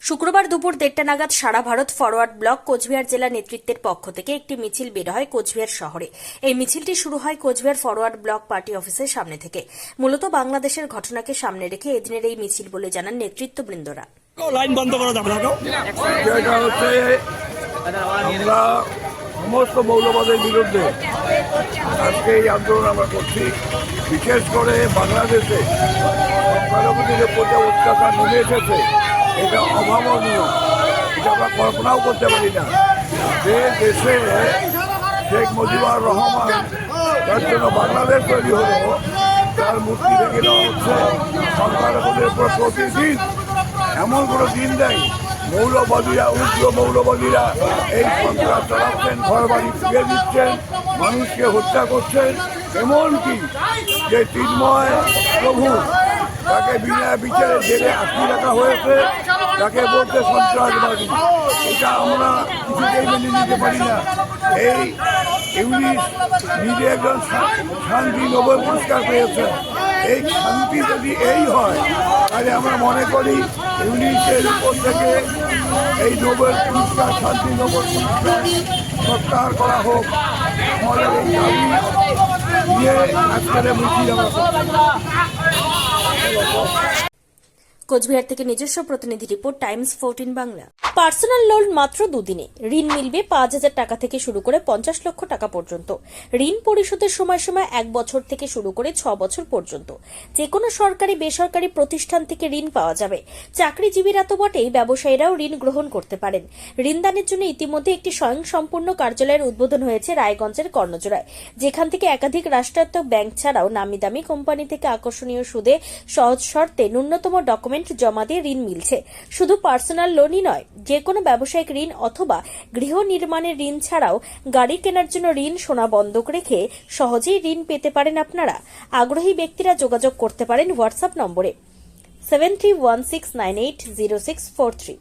শুক্রবার দুপুর 1:30 নাগাদ সারা ভারত ফরওয়ার্ড ব্লক কোচবিহার জেলা নেতৃত্বের পক্ষ থেকে একটি মিছিল বের হয় কোচবিহার শহরে। এই মিছিলটি শুরু হয় কোচবিহার ফরওয়ার্ড ব্লক পার্টি অফিসের সামনে থেকে। মূলত বাংলাদেশের ঘটনাকে সামনে রেখে এদিনের এই মিছিল বলে জানান নেতৃত্ববৃন্দরা। লাইন বন্ধ করা যাবে না। এটা হচ্ছে আমরা সমস্ত মৌলবাদের বিরুদ্ধে আজকে এই আন্দোলন আমরা করছি। বিশেষ করে বাংলাদেশে সংখ্যালঘুদের উপর যে অত্যাচার নেমে এসেছে এটা অভাবনীয়, এটা আমরা কল্পনাও করতে পারি না। যে দেশে শেখ মুজিবুর রহমান তার জন্য বাংলাদেশ তৈরি হলো, তার মূর্তি ভেঙে দেওয়া হচ্ছে। সংখ্যালঘুদের উপর প্রতিদিন এমন কোনো দিন নেই মৌলবাদীরা, উগ্র মৌলবাদীরা এই সন্ত্রাস চালাচ্ছেন, ঘর বাড়ি ফিরে দিচ্ছেন, মানুষকে হত্যা করছেন। এমনকি যে চিন্ময় প্রভু তাকে বিনা বিচারে জেলে আটকে রাখা হয়েছে, তাকে বলতে সন্ত্রাসবাদী। এটা আমরা কিছুতেই মেনে নিতে পারি না। এই ইউনিস নিজে একজন শান্তি নোবেল পুরস্কার পেয়েছে। এই শান্তি যদি এই হয় তাহলে আমরা মনে করি ইউনিসের উপর থেকে এই নোবেল পুরস্কার, শান্তি নোবেল পুরস্কার প্রত্যাহার করা হোক। আমাদের এই দাবি নিয়ে আজকের মিছিল আমরা কোচবিহার থেকে নিজস্ব প্রতিনিধি report, Times 14 Bangla. Personal loan মাত্র দুদিনে ঋণ মিলবে 5,000 টাকা থেকে শুরু করে 50 লক্ষ টাকা পর্যন্ত। ঋণ পরিশোধের সময়সীমা 1 বছর থেকে শুরু করে 6 বছর পর্যন্ত। যে কোনো সরকারি বেসরকারি প্রতিষ্ঠান থেকে ঋণ পাওয়া যাবে। চাকরিজীবীরা তো বটেই, ব্যবসায়ীরাও ঋণ গ্রহণ করতে পারেন। ঋণদানের জন্য ইতিমধ্যে একটি স্বয়ংসম্পূর্ণ কার্যালয়ের উদ্বোধন হয়েছে রায়গঞ্জের কর্ণজোড়ায়, যেখান থেকে একাধিক রাষ্ট্রায়ত্ত ব্যাংক ছাড়াও নামি দামি কোম্পানি থেকে আকর্ষণীয় সুদে সহজ শর্তে ন্যূনতম ডকুমেন্ট জমা দিয়ে ঋণ মিলছে। শুধু পার্সোনাল লোনই নয়, যে কোনো ব্যবসায়িক ঋণ অথবা গৃহ নির্মাণের ঋণ ছাড়াও গাড়ি কেনার জন্য ঋণ, সোনা বন্ধক রেখে সহজেই ঋণ পেতে পারেন আপনারা। আগ্রহী ব্যক্তিরা যোগাযোগ করতে পারেন হোয়াটসঅ্যাপ নম্বরে 7316980643।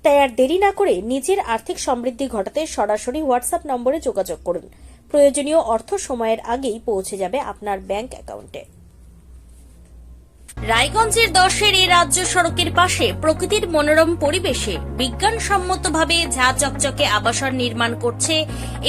তাই আর দেরি না করে নিজের আর্থিক সমৃদ্ধি ঘটাতে সরাসরি হোয়াটসঅ্যাপ নম্বরে যোগাযোগ করুন। প্রয়োজনীয় অর্থ সময়ের আগেই পৌঁছে যাবে আপনার ব্যাংক অ্যাকাউন্টে। রায়গঞ্জের 10-এর এই রাজ্য সড়কের পাশে প্রকৃতির মনোরম পরিবেশে বিজ্ঞানসম্মতভাবে ঝা চকচকে আবাসন নির্মাণ করছে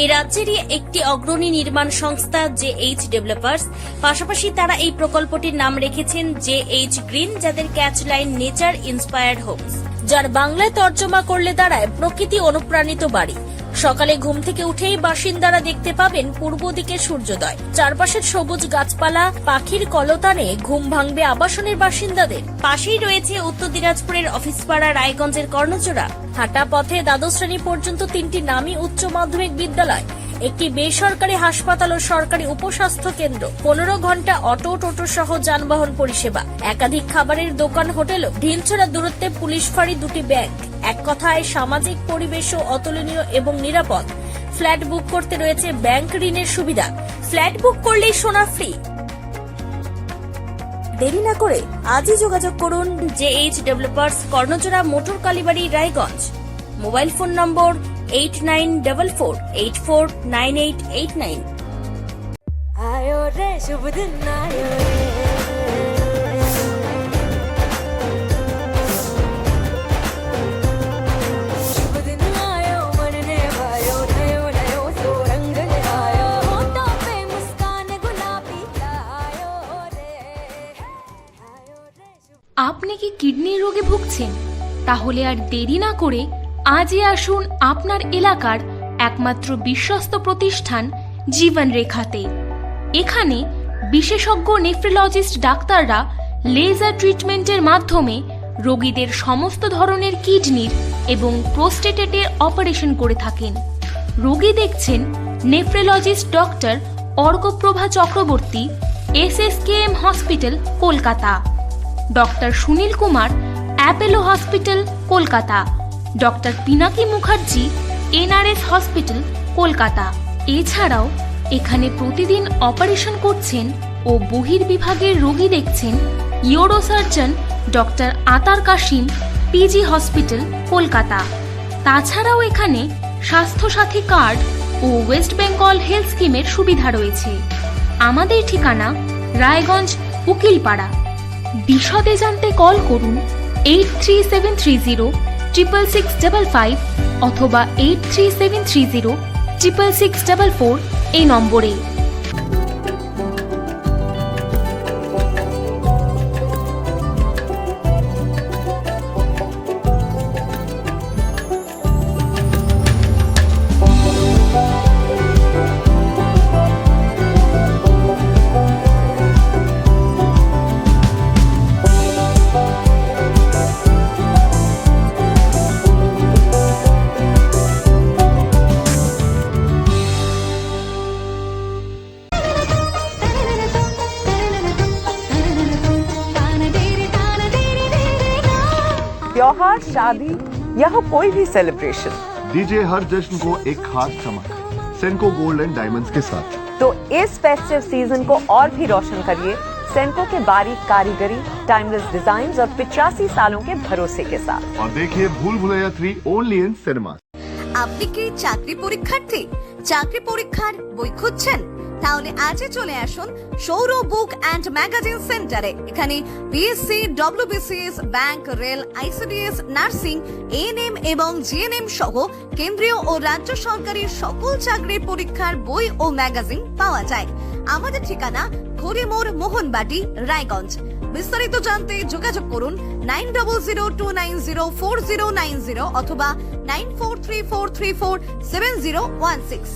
এই রাজ্যেরই একটি অগ্রণী নির্মাণ সংস্থা JH ডেভেলপার্স। পাশাপাশি তারা এই প্রকল্পটির নাম রেখেছেন JH গ্রিন, যাদের catch line nature inspired homes, যার বাংলায় তর্জমা করলে দাঁড়ায় প্রকৃতি অনুপ্রাণিত বাড়ি। সকালে ঘুম থেকে উঠেই বাসিন্দারা দেখতে পাবেন পূর্ব দিকে সূর্যোদয়। চারপাশের সবুজ গাছপালা, পাখির কলতানে ঘুম ভাঙবে আবাসনের বাসিন্দাদের। পাশেই রয়েছে উত্তর দিনাজপুরের অফিসপাড়া রায়গঞ্জের কর্ণজোড়া। হাঁটা পথে দ্বাদশ শ্রেণী পর্যন্ত 3টি নামী উচ্চ মাধ্যমিক বিদ্যালয়, একটি বেসরকারি হাসপাতাল ও সরকারি উপস্বাস্থ্য কেন্দ্র, 15 ঘন্টা অটো, টোটো সহ যানবাহন পরিষেবা, একাধিক খাবারের দোকান, হোটেল, ঢিলছড়া দূরত্বে পুলিশ ফাঁড়ি, 2টি ব্যাংক। এক কথায় সামাজিক পরিবেশও অতুলনীয় এবং নিরাপদ। ফ্ল্যাট বুক করতে রয়েছে ব্যাংক ঋণের সুবিধা। ফ্ল্যাট বুক করলেই সোনা ফ্রি। দেরি না করে আজই যোগাযোগ করুন JH developers, Karnajora, motor Kalibari, Raiganj. Mobile phone number 8944849889। आयो रे शुभ दिन आयो रे, शुभ दिन आयो मन ने भायो, नयो नयो सो रंग ले आयो, होठों पे मुस्कान गुलाबी आयो रे, आयो रे शुभ। আপনি কি কিডনির রোগে ভুগছেন? তাহলে আর দেরি না করে আজই আসুন আপনার এলাকার একমাত্র বিশ্বস্ত প্রতিষ্ঠান জীবন রেখাতে। এখানে বিশেষজ্ঞ নেফ্রোলজিস্ট ডাক্তাররা লেজার ট্রিটমেন্টের মাধ্যমে রোগীদের সমস্ত ধরনের কিডনির এবং প্রোস্টেটের অপারেশন করে থাকেন। রোগী দেখছেন nephrologist doctor Arkaprava Chakraborty, SSKM hospital, Kolkata. Doctor Sunil Kumar, Apollo hospital, Kolkata. Doctor Pinaki Mukherjee, NRS hospital, Kolkata. এছাড়াও এখানে প্রতিদিন অপারেশন করছেন ও বহির্বিভাগের রোগী দেখছেন ইউরোসার্জন ডক্টর আতার কাশিম, PG হসপিটাল, কলকাতা। তাছাড়াও এখানে স্বাস্থ্যসাথী কার্ড ও ওয়েস্ট বেঙ্গল হেলথ স্কিমের সুবিধা রয়েছে। আমাদের ঠিকানা রায়গঞ্জ, উকিলপাড়া। বিশদে জানতে কল করুন 83730 66655 অথবা 83730 66644 এই নম্বরে। त्योहार, शादी या हो कोई भी सेलिब्रेशन, दीजिए हर जश्न को एक खास चमक सेंको गोल्ड एंड डायमंड्स के साथ। तो इस फेस्टिव सीजन को और भी रोशन करिए सेंको के बारीक कारीगरी, टाइमलेस डिजाइन और 85 सालों के भरोसे के साथ। और देखिए भूल भुलैया 3 ओनली इन सिनेमा। আপনি কি চাকরি পরীক্ষার্থী? চাকরি পরীক্ষার বই খুঁজছেন? তাহলে আজই চলে আসুন সৌর বুক অ্যান্ড ম্যাগাজিন সেন্টারে। এখানে BSc, WBCS, bank, rail, ICDS, nursing, ANM এবং জিএনএম সহ কেন্দ্রীয় ও রাজ্য সরকারি সকল চাকরির পরীক্ষার বই ও ম্যাগাজিন পাওয়া যায়। আমাদের ঠিকানা খড়িমোড়, মোহনবাটি, রায়গঞ্জ। বিস্তারিত জানতে যোগাযোগ করুন 9002904090 অথবা 9434347016।